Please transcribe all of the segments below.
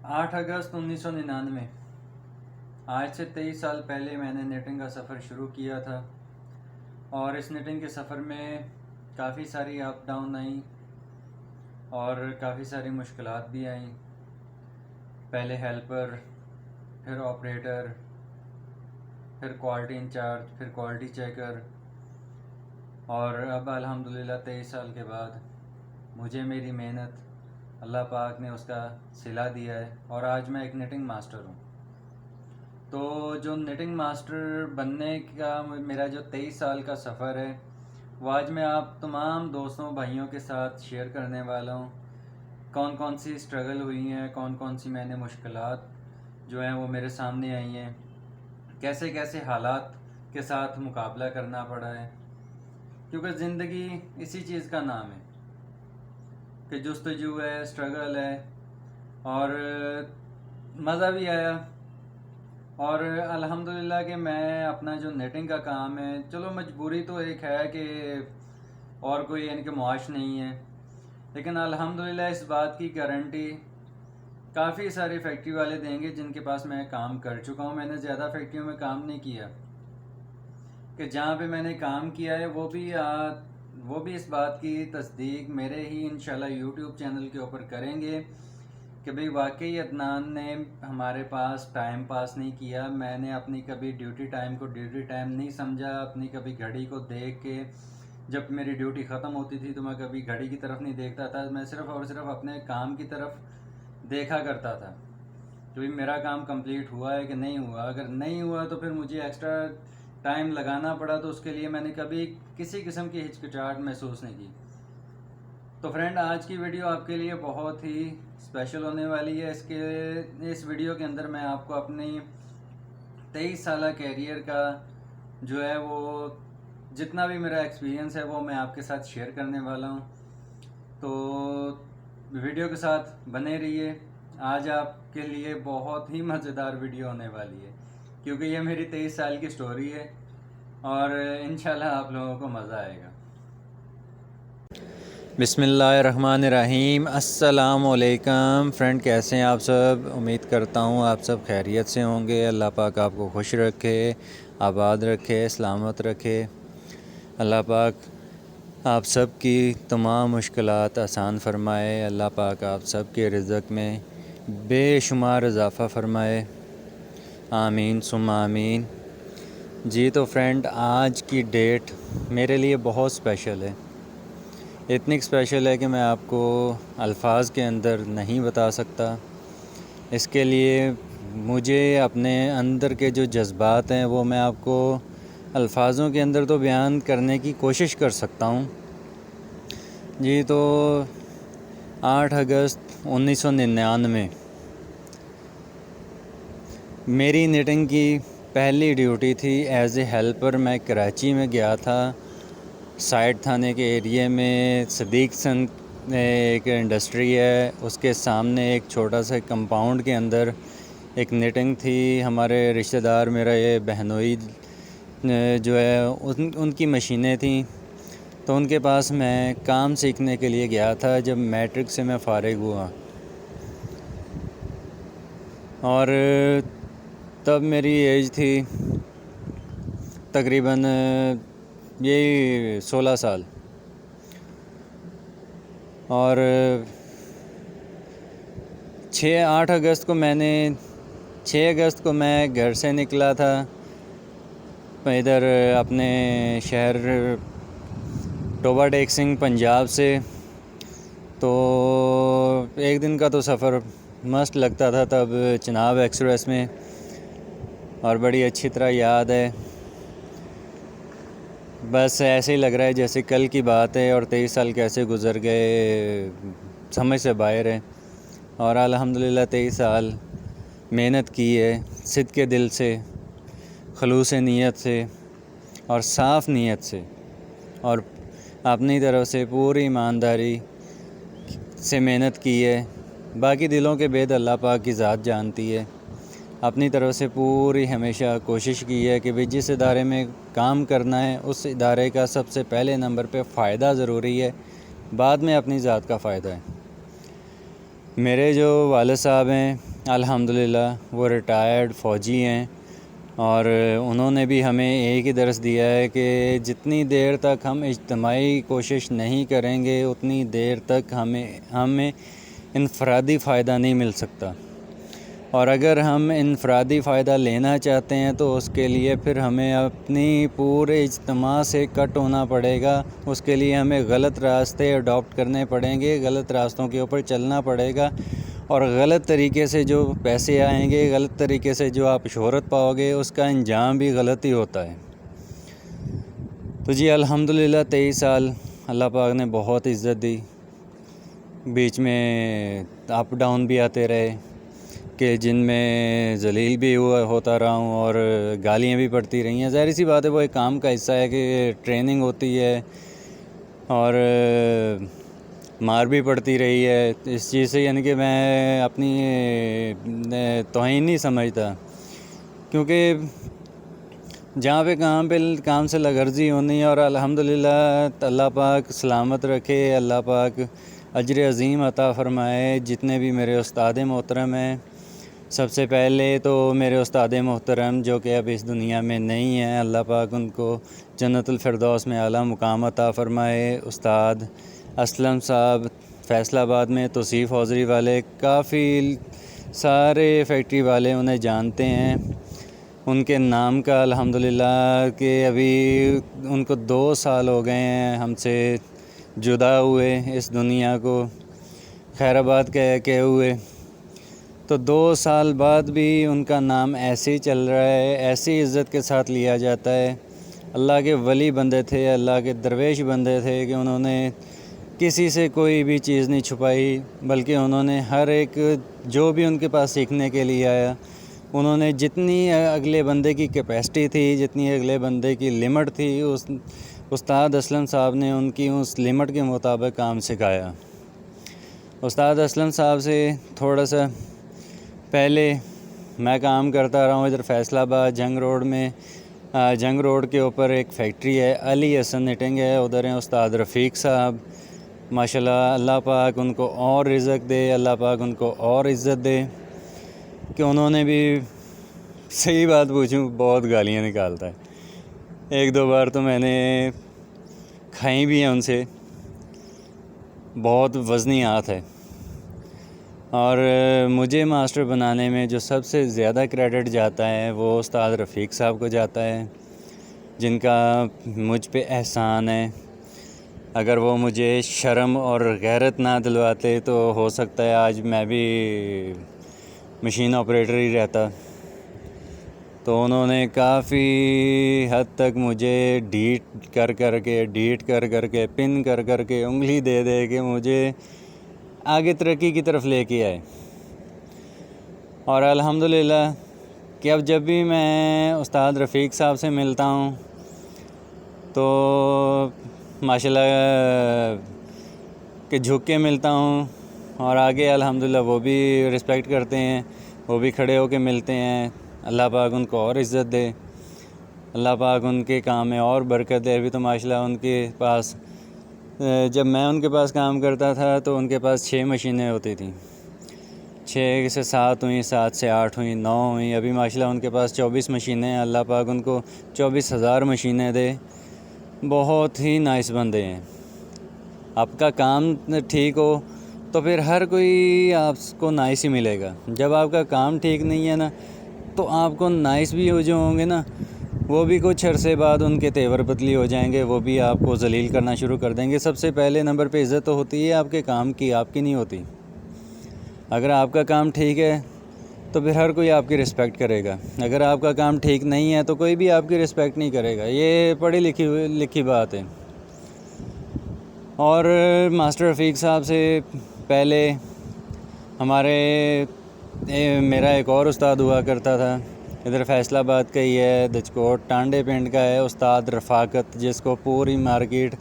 8 اگست 1999 آج سے 23 سال پہلے میں نے نیٹنگ کا سفر شروع کیا تھا، اور اس نیٹنگ کے سفر میں کافی ساری اپ ڈاؤن آئیں اور کافی ساری مشکلات بھی آئیں۔ پہلے ہیلپر، پھر آپریٹر، پھر کوالٹی انچارج، پھر کوالٹی چیکر، اور اب الحمدللہ 23 سال کے بعد مجھے میری محنت اللہ پاک نے اس کا صلہ دیا ہے، اور آج میں ایک نیٹنگ ماسٹر ہوں۔ تو جو نیٹنگ ماسٹر بننے کا میرا جو 23 سال کا سفر ہے، وہ آج میں آپ تمام دوستوں بھائیوں کے ساتھ شیئر کرنے والا ہوں۔ کون کون سی اسٹرگل ہوئی ہیں، کون کون سی میں نے مشکلات جو ہیں وہ میرے سامنے آئی ہیں، کیسے کیسے حالات کے ساتھ مقابلہ کرنا پڑا ہے، کیونکہ زندگی اسی چیز کا نام ہے کہ جستجو ہے، اسٹرگل ہے، اور مزہ بھی آیا۔ اور الحمدللہ کہ میں اپنا جو نیٹنگ کا کام ہے، چلو مجبوری تو ایک ہے کہ اور کوئی ان کے معاش نہیں ہے، لیکن الحمدللہ اس بات کی گارنٹی کافی ساری فیکٹری والے دیں گے جن کے پاس میں کام کر چکا ہوں۔ میں نے زیادہ فیکٹریوں میں کام نہیں کیا، کہ جہاں پہ میں نے کام کیا ہے وہ بھی اس بات کی تصدیق میرے ہی انشاءاللہ یوٹیوب چینل کے اوپر کریں گے کہ بھئی واقعی عدنان نے ہمارے پاس ٹائم پاس نہیں کیا۔ میں نے اپنی کبھی ڈیوٹی ٹائم کو ڈیوٹی ٹائم نہیں سمجھا، اپنی کبھی گھڑی کو دیکھ کے جب میری ڈیوٹی ختم ہوتی تھی تو میں کبھی گھڑی کی طرف نہیں دیکھتا تھا، میں صرف اور صرف اپنے کام کی طرف دیکھا کرتا تھا کہ بھئی میرا کام کمپلیٹ ہوا ہے کہ نہیں ہوا۔ اگر نہیں ہوا تو پھر مجھے ایکسٹرا ٹائم لگانا پڑا، تو اس کے لیے میں نے کبھی کسی قسم کی ہچکچاہٹ محسوس نہیں کی۔ تو فرینڈ، آج کی ویڈیو آپ کے لیے بہت ہی اسپیشل ہونے والی ہے۔ اس ویڈیو کے اندر میں آپ کو اپنی 23 سالہ کیریئر کا جو ہے وہ جتنا بھی میرا ایکسپیرینس ہے وہ میں آپ کے ساتھ شیئر کرنے والا ہوں۔ تو ویڈیو کے ساتھ بنے رہیے، آج آپ کے لیے بہت ہی مزیدار ویڈیو ہونے والی ہے، کیونکہ یہ میری 23 سال کی سٹوری ہے، اور انشاءاللہ آپ لوگوں کو مزہ آئے گا۔ بسم اللہ الرحمن الرحیم۔ السلام علیکم فرینڈ، کیسے ہیں آپ سب؟ امید کرتا ہوں آپ سب خیریت سے ہوں گے۔ اللہ پاک آپ کو خوش رکھے، آباد رکھے، سلامت رکھے۔ اللہ پاک آپ سب کی تمام مشکلات آسان فرمائے۔ اللہ پاک آپ سب کے رزق میں بے شمار اضافہ فرمائے، آمین ثم آمین۔ جی تو فرینڈ، آج کی ڈیٹ میرے لیے بہت اسپیشل ہے، اتنی اسپیشل ہے کہ میں آپ کو الفاظ کے اندر نہیں بتا سکتا۔ اس کے لیے مجھے اپنے اندر کے جو جذبات ہیں وہ میں آپ کو الفاظوں کے اندر تو بیان کرنے کی کوشش کر سکتا ہوں۔ جی تو 8 اگست 1999 میری نیٹنگ کی پہلی ڈیوٹی تھی ایز اے ہیلپر۔ میں کراچی میں گیا تھا، سائٹ تھانے کے ایریے میں صدیق سن ایک انڈسٹری ہے، اس کے سامنے ایک چھوٹا سا کمپاؤنڈ کے اندر ایک نیٹنگ تھی۔ ہمارے رشتہ دار، میرا یہ بہنوئی جو ہے ان کی مشینیں تھیں، تو ان کے پاس میں کام سیکھنے کے لیے گیا تھا جب میٹرک سے میں فارغ ہوا، اور تب میری ایج تھی تقریباً یہی 16 سال، اور 8 اگست کو میں گھر سے نکلا تھا ادھر اپنے شہر ٹوبا ٹیک سنگھ پنجاب سے۔ تو ایک دن کا تو سفر مست لگتا تھا تب چناب ایکسپریس میں، اور بڑی اچھی طرح یاد ہے، بس ایسے ہی لگ رہا ہے جیسے کل کی بات ہے، اور 23 سال کیسے گزر گئے سمجھ سے باہر ہے۔ اور الحمدللہ 23 سال محنت کی ہے، صدق کے دل سے، خلوص نیت سے، اور صاف نیت سے، اور اپنی طرف سے پوری ایمانداری سے محنت کی ہے۔ باقی دلوں کے بید اللہ پاک کی ذات جانتی ہے۔ اپنی طرف سے پوری ہمیشہ کوشش کی ہے کہ بھئی جس ادارے میں کام کرنا ہے اس ادارے کا سب سے پہلے نمبر پہ فائدہ ضروری ہے، بعد میں اپنی ذات کا فائدہ ہے۔ میرے جو والد صاحب ہیں الحمدللہ وہ ریٹائرڈ فوجی ہیں، اور انہوں نے بھی ہمیں ایک ہی درس دیا ہے کہ جتنی دیر تک ہم اجتماعی کوشش نہیں کریں گے اتنی دیر تک ہمیں انفرادی فائدہ نہیں مل سکتا، اور اگر ہم انفرادی فائدہ لینا چاہتے ہیں تو اس کے لیے پھر ہمیں اپنی پورے اجتماع سے کٹ ہونا پڑے گا، اس کے لیے ہمیں غلط راستے اڈاپٹ کرنے پڑیں گے، غلط راستوں کے اوپر چلنا پڑے گا، اور غلط طریقے سے جو پیسے آئیں گے، غلط طریقے سے جو آپ شہرت پاؤ گے، اس کا انجام بھی غلط ہی ہوتا ہے۔ تو جی الحمدللہ 23 سال اللہ پاک نے بہت عزت دی، بیچ میں اپ ڈاؤن بھی آتے رہے کہ جن میں ذلیل بھی ہوتا رہا ہوں اور گالیاں بھی پڑتی رہی ہیں۔ ظاہر سی بات ہے، وہ ایک کام کا حصہ ہے کہ ٹریننگ ہوتی ہے اور مار بھی پڑتی رہی ہے اس چیز سے، یعنی کہ میں اپنی توہین نہیں سمجھتا، کیونکہ جہاں پہ کام سے لغرضی ہونی ہے، اور الحمدللہ اللہ پاک سلامت رکھے، اللہ پاک اجر عظیم عطا فرمائے۔ جتنے بھی میرے استاد محترم ہیں، سب سے پہلے تو میرے استاد محترم جو کہ اب اس دنیا میں نہیں ہیں، اللہ پاک ان کو جنت الفردوس میں اعلیٰ مقام عطا فرمائے۔ استاد اسلم صاحب فیصل آباد میں توصیف حوضری والے، کافی سارے فیکٹری والے انہیں جانتے ہیں، ان کے نام کا الحمدللہ کہ ابھی ان کو 2 سال ہو گئے ہیں ہم سے جدا ہوئے، اس دنیا کو خیر آباد کے ہوئے، تو 2 سال بعد بھی ان کا نام ایسے ہی چل رہا ہے، ایسی عزت کے ساتھ لیا جاتا ہے۔ اللہ کے ولی بندے تھے، اللہ کے درویش بندے تھے کہ انہوں نے کسی سے کوئی بھی چیز نہیں چھپائی، بلکہ انہوں نے ہر ایک جو بھی ان کے پاس سیکھنے کے لیے آیا، انہوں نے جتنی اگلے بندے کی کیپیسٹی تھی، جتنی اگلے بندے کی لمٹ تھی، اس استاد اسلم صاحب نے ان کی اس لمٹ کے مطابق کام سکھایا۔ استاد اسلم صاحب سے تھوڑا سا پہلے میں کام کرتا رہا ہوں ادھر فیصل آباد جنگ روڈ میں، جنگ روڈ کے اوپر ایک فیکٹری ہے، علی حسن نٹنگ ہے، ادھر ہیں استاد رفیق صاحب، ماشاءاللہ اللہ پاک ان کو اور رزق دے، اللہ پاک ان کو اور عزت دے، کہ انہوں نے بھی صحیح بات پوچھوں بہت گالیاں نکالتا ہے، 1-2 بار تو میں نے کھائی بھی ہیں ان سے، بہت وزنی ہاتھ ہے۔ اور مجھے ماسٹر بنانے میں جو سب سے زیادہ کریڈٹ جاتا ہے وہ استاد رفیق صاحب کو جاتا ہے، جن کا مجھ پہ احسان ہے۔ اگر وہ مجھے شرم اور غیرت نہ دلواتے تو ہو سکتا ہے آج میں بھی مشین آپریٹر ہی رہتا۔ تو انہوں نے کافی حد تک مجھے ڈیٹ کر کر کے پن کر کے انگلی دے دے کے مجھے آگے ترقی کی طرف لے کے آئے، اور الحمدللہ کہ اب جب بھی میں استاد رفیق صاحب سے ملتا ہوں تو ماشاءاللہ کہ جھک کے ملتا ہوں، اور آگے الحمدللہ وہ بھی رسپیکٹ کرتے ہیں، وہ بھی کھڑے ہو کے ملتے ہیں۔ اللہ پاک ان کو اور عزت دے، اللہ پاک ان کے کام میں اور برکت دے۔ ابھی تو ماشاءاللہ ان کے پاس، جب میں ان کے پاس کام کرتا تھا تو ان کے پاس 6 مشینیں ہوتی تھیں، 6 سے 7 ہوئیں، 7 سے 8 ہوئیں، 9 ہوئیں، ابھی ماشاءاللہ ان کے پاس 24 مشینیں ہیں۔ اللہ پاک ان کو 24,000 مشینیں دے، بہت ہی نائس بندے ہیں۔ آپ کا کام ٹھیک ہو تو پھر ہر کوئی آپ کو نائس ہی ملے گا، جب آپ کا کام ٹھیک نہیں ہے نا تو آپ کو نائس بھی جو ہوں گے نا وہ بھی کچھ عرصے بعد ان کے تیور بدلی ہو جائیں گے، وہ بھی آپ کو ذلیل کرنا شروع کر دیں گے۔ سب سے پہلے نمبر پہ عزت تو ہوتی ہے آپ کے کام کی، آپ کی نہیں ہوتی۔ اگر آپ کا کام ٹھیک ہے تو پھر ہر کوئی آپ کی رسپیکٹ کرے گا، اگر آپ کا کام ٹھیک نہیں ہے تو کوئی بھی آپ کی رسپیکٹ نہیں کرے گا، یہ پڑھی لکھی بات ہے۔ اور ماسٹر رفیق صاحب سے پہلے میرا ایک اور استاد ہوا کرتا تھا، ادھر فیصل آباد کا ہی ہے، دچکوٹ ٹانڈے پنڈ کا ہے، استاد رفاقت، جس کو پوری مارکیٹ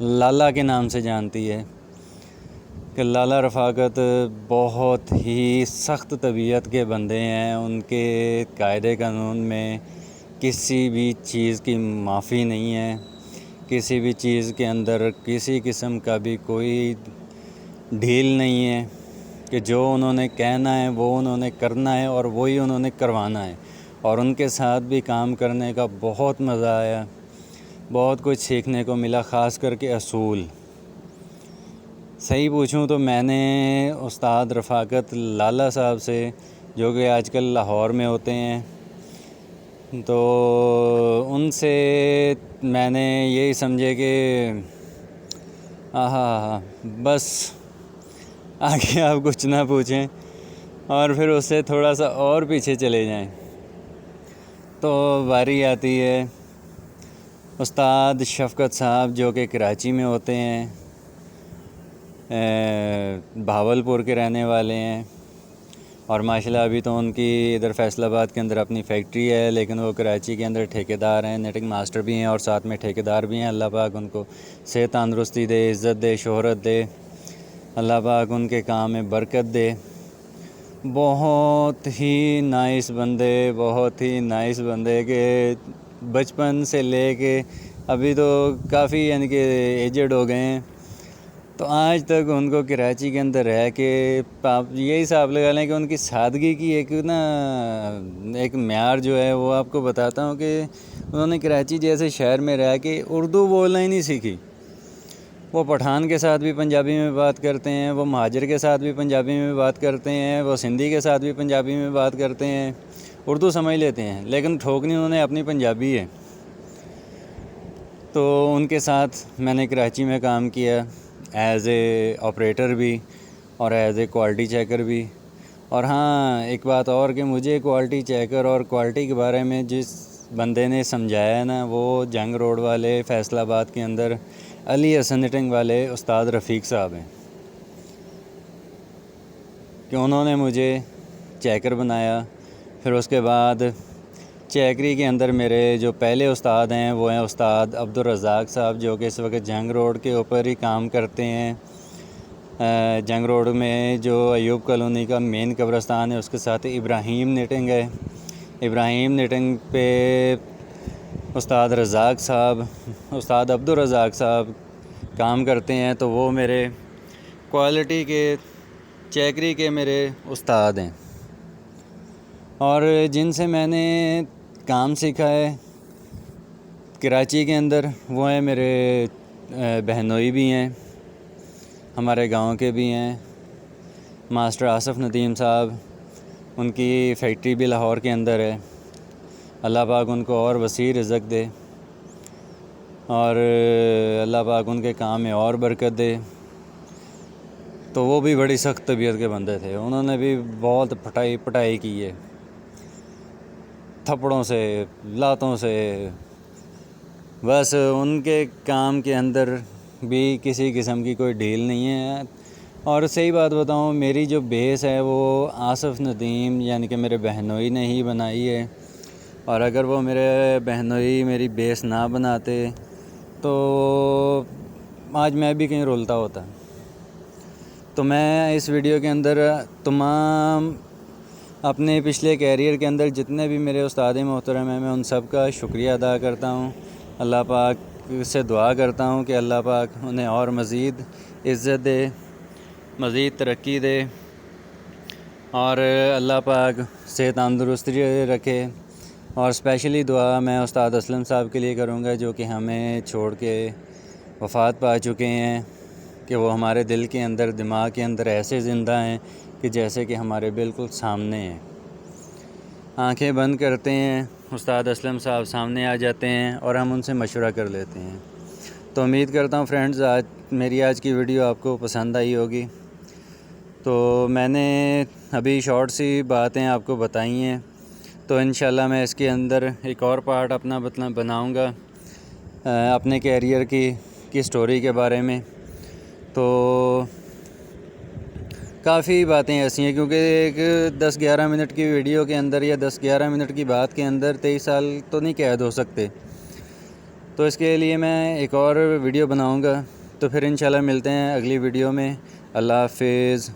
لالا کے نام سے جانتی ہے، کہ لالا رفاقت بہت ہی سخت طبیعت کے بندے ہیں، ان کے قاعدے قانون میں کسی بھی چیز کی معافی نہیں ہے، کسی بھی چیز کے اندر کسی قسم کا بھی کوئی ڈھیل نہیں ہے، کہ جو انہوں نے کہنا ہے وہ انہوں نے کرنا ہے اور وہی انہوں نے کروانا ہے، اور ان کے ساتھ بھی کام کرنے کا بہت مزہ آیا، بہت کچھ سیکھنے کو ملا، خاص کر کے اصول۔ صحیح پوچھوں تو میں نے استاد رفاقت لالا صاحب سے، جو کہ آج کل لاہور میں ہوتے ہیں، تو ان سے میں نے یہی سمجھے کہ بس آگے آپ کچھ نہ پوچھیں اور پھر اس سے تھوڑا سا اور پیچھے چلے جائیں، تو باری آتی ہے استاد شفقت صاحب، جو کہ کراچی میں ہوتے ہیں، بھاولپور کے رہنے والے ہیں، اور ماشاءاللہ ابھی تو ان کی ادھر فیصل آباد کے اندر اپنی فیکٹری ہے، لیکن وہ کراچی کے اندر ٹھیکیدار ہیں، نیٹنگ ماسٹر بھی ہیں اور ساتھ میں ٹھیکیدار بھی ہیں۔ اللہ پاک ان کو صحت تندرستی دے، عزت دے، شہرت دے، اللہ پاک ان کے کام میں برکت دے۔ بہت ہی نائس بندے کہ بچپن سے لے کے ابھی تو کافی یعنی کہ ایجڈ ہو گئے ہیں، تو آج تک ان کو کراچی کے اندر رہ کے یہی حساب لگا لیں کہ ان کی سادگی کی ایک معیار جو ہے وہ آپ کو بتاتا ہوں کہ انہوں نے کراچی جیسے شہر میں رہ کے اردو بولنا ہی نہیں سیکھی۔ وہ پٹھان کے ساتھ بھی پنجابی میں بات کرتے ہیں، وہ مہاجر کے ساتھ بھی پنجابی میں بات کرتے ہیں، وہ سندھی کے ساتھ بھی پنجابی میں بات کرتے ہیں، اردو سمجھ لیتے ہیں، لیکن ٹھوکنی انہوں نے اپنی پنجابی ہے۔ تو ان کے ساتھ میں نے کراچی میں کام کیا ایز اے آپریٹر بھی اور ایز اے کوالٹی چیکر بھی۔ اور ہاں ایک بات اور کہ مجھے کوالٹی چیکر اور کوالٹی کے بارے میں جس بندے نے سمجھایا نا، وہ جنگ روڈ والے فیصل آباد کے اندر علی حسن نیٹنگ والے استاد رفیق صاحب ہیں، کہ انہوں نے مجھے چیکر بنایا۔ پھر اس کے بعد چیکری کے اندر میرے جو پہلے استاد ہیں وہ ہیں استاد عبدالرزاق صاحب، جو کہ اس وقت جنگ روڈ کے اوپر ہی کام کرتے ہیں۔ جنگ روڈ میں جو ایوب کالونی کا مین قبرستان ہے، اس کے ساتھ ابراہیم نیٹنگ ہے۔ ابراہیم نیٹنگ پہ استاد عبدالرزاق صاحب کام کرتے ہیں، تو وہ میرے کوالٹی کے چیکری کے میرے استاد ہیں، اور جن سے میں نے کام سیکھا ہے کراچی کے اندر وہ ہیں میرے بہنوئی بھی ہیں، ہمارے گاؤں کے بھی ہیں، ماسٹر آصف ندیم صاحب، ان کی فیکٹری بھی لاہور کے اندر ہے، اللہ پاک ان کو اور وسیع رزق دے اور اللہ پاک ان کے کام میں اور برکت دے۔ تو وہ بھی بڑی سخت طبیعت کے بندے تھے، انہوں نے بھی بہت پٹائی کی ہے، تھپڑوں سے، لاتوں سے، بس ان کے کام کے اندر بھی کسی قسم کی کوئی ڈھیل نہیں ہے۔ اور صحیح بات بتاؤں، میری جو بیس ہے وہ آصف ندیم یعنی کہ میرے بہنوئی نے ہی بنائی ہے، اور اگر وہ میرے بہنوئی میری بیس نہ بناتے تو آج میں بھی کہیں رولتا ہوتا۔ تو میں اس ویڈیو کے اندر تمام اپنے پچھلے کیریئر کے اندر جتنے بھی میرے استاد محترم ہیں، میں ان سب کا شکریہ ادا کرتا ہوں، اللہ پاک سے دعا کرتا ہوں کہ اللہ پاک انہیں اور مزید عزت دے، مزید ترقی دے، اور اللہ پاک صحت تندرستی رکھے۔ اور اسپیشلی دعا میں استاد اسلم صاحب کے لیے کروں گا، جو کہ ہمیں چھوڑ کے وفات پا چکے ہیں، کہ وہ ہمارے دل کے اندر، دماغ کے اندر ایسے زندہ ہیں کہ جیسے کہ ہمارے بالکل سامنے ہیں۔ آنکھیں بند کرتے ہیں، استاد اسلم صاحب سامنے آ جاتے ہیں اور ہم ان سے مشورہ کر لیتے ہیں۔ تو امید کرتا ہوں فرینڈز میری آج کی ویڈیو آپ کو پسند آئی ہوگی۔ تو میں نے ابھی شارٹ سی باتیں آپ کو بتائی ہیں، تو انشاءاللہ میں اس کے اندر ایک اور پارٹ اپنا بناؤں گا اپنے کیریئر کی سٹوری کے بارے میں۔ تو کافی باتیں ایسی ہیں، کیونکہ ایک 10-11 منٹ کی ویڈیو کے اندر یا 10-11 منٹ کی بات کے اندر 23 سال تو نہیں قید ہو سکتے، تو اس کے لیے میں ایک اور ویڈیو بناؤں گا۔ تو پھر انشاءاللہ ملتے ہیں اگلی ویڈیو میں۔ اللہ حافظ۔